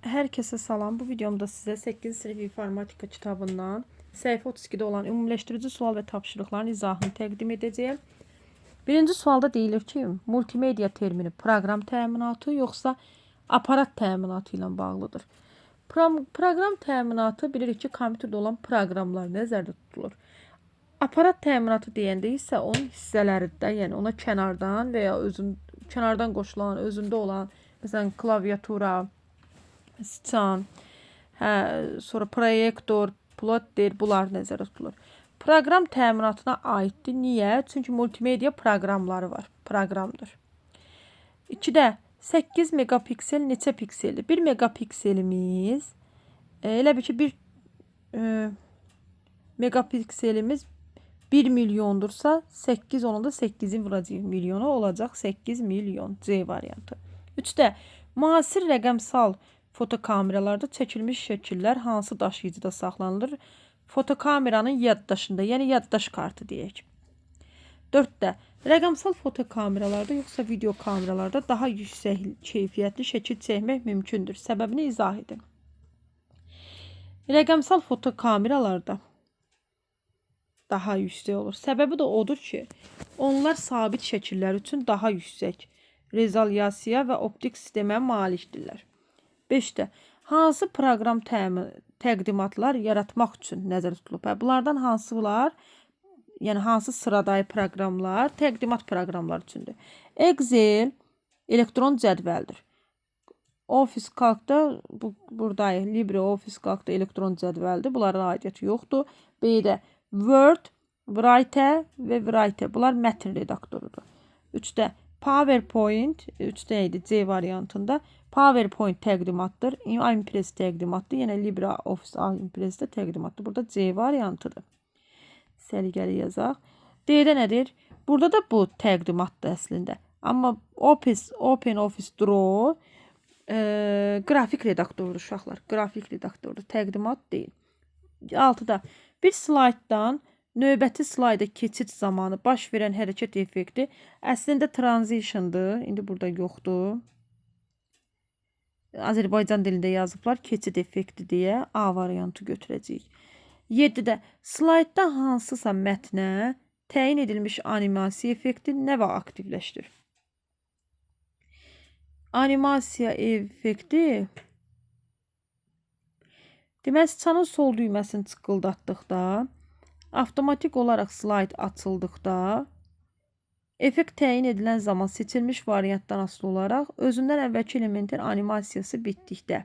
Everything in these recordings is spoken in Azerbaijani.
Herkese salam. Bu videomda size 8 sınıf informatika kitabından səhifə 32-də olan ümumiləşdirici sual və tapşırıqların izahını təqdim edəcəyəm. Birinci sualda deyilir ki, multimedia termini proqram təminatı yoxsa aparat təminatı ilə bağlıdır. Proqram təminatı bilirik ki, kompüterdə olan proqramlar nəzərdə tutulur. Aparat təminatı deyəndə isə onun hissələridir, yəni ona kənardan və ya kənardan qoşulan, özündə olan, məsələn, klaviatura, sıçan, sonra proyektor, plotter, bunlar nəzərdə tutulur. Proqram təminatına aiddir. Niyə? Çünki multimedia proqramları var. Proqramdır. 2-də 8 megapiksel neçə pikseldir? 1 megapikselimiz elə bir ki, 1 megapikselimiz 1 milyondursa 8 onun da 8'in vuracaq milyonu olacaq 8 milyon. C variantı. 3-də müasir rəqəmsal fotokameralarda çəkilmiş şəkillər hansı daşıyıcıda saxlanılır? Fotokameranın yaddaşında, yəni yaddaş kartı deyək. 4-də rəqəmsal fotokameralarda yoxsa video kameralarda daha yüksək keyfiyyətli şəkil çəkmək mümkündür. Səbəbini izah edin. Rəqəmsal fotokameralarda daha yüksək olur. Səbəbi də odur ki, onlar sabit şəkillər üçün daha yüksək rezolyasiya və optik sistemə malikdirlər. 5-də hansı proqram təqdimatlar yaratmaq üçün nəzərdə tutulub? Bunlardan hansılar, yəni hansı sıradayı proqramlar təqdimat proqramlar üçündür? Excel elektron cədvəldir. Office Calc-da buradayıq. LibreOffice Calc-da elektron cədvəldir. Bunlara aidiyyəti yoxdur. B-də Word, Writer və Writer. Bunlar mətn redaktorudur. 3-də PowerPoint, 3-də idi C variantında. PowerPoint təqdimatdır. Impress təqdimatdır. Yəni LibreOffice Impress də təqdimatdır. Burada C variantıdır. Səliqəli yazaq. D-də nədir? Burada da bu təqdimatdır əslində. Amma OpenOffice Draw qrafik redaktorudur uşaqlar. Qrafik redaktorudur. Təqdimat deyil. 6-da bir slayddan növbəti slayda keçid zamanı baş verən hərəkət effekti əslində transition'dır. İndi burada yoxdur. Azərbaycan dilində yazıblar keçid effekti deyə A variantı götürəcəyik. 7-də slaydda hansısa mətnə təyin edilmiş animasiya effekti nə vaxt aktivləşdir? Animasiya effekti deməli, sıçanın sol düyməsini tıqqıldatdıqda, avtomatik olaraq slayd açıldıqda, effekt təyin edilən zaman seçilmiş variantdan asılı olaraq özündən əvvəlki elementin animasiyası bitdikdə.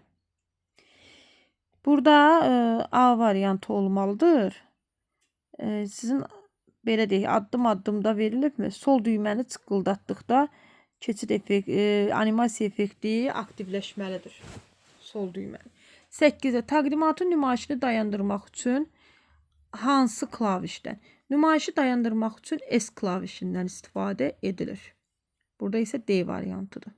Burada A variantı olmalıdır. Sizin belə deyək, addım-addımda verilibmi? Sol düyməni tıqqıldatdıqda keçid effekti, animasiya effekti aktivləşməlidir. Sol düyməni. 8-də təqdimatın nümayişini dayandırmaq üçün hansı klavişdən? Nümayişi dayandırmaq üçün S klavişindən istifadə edilir. Burada isə D variantıdır.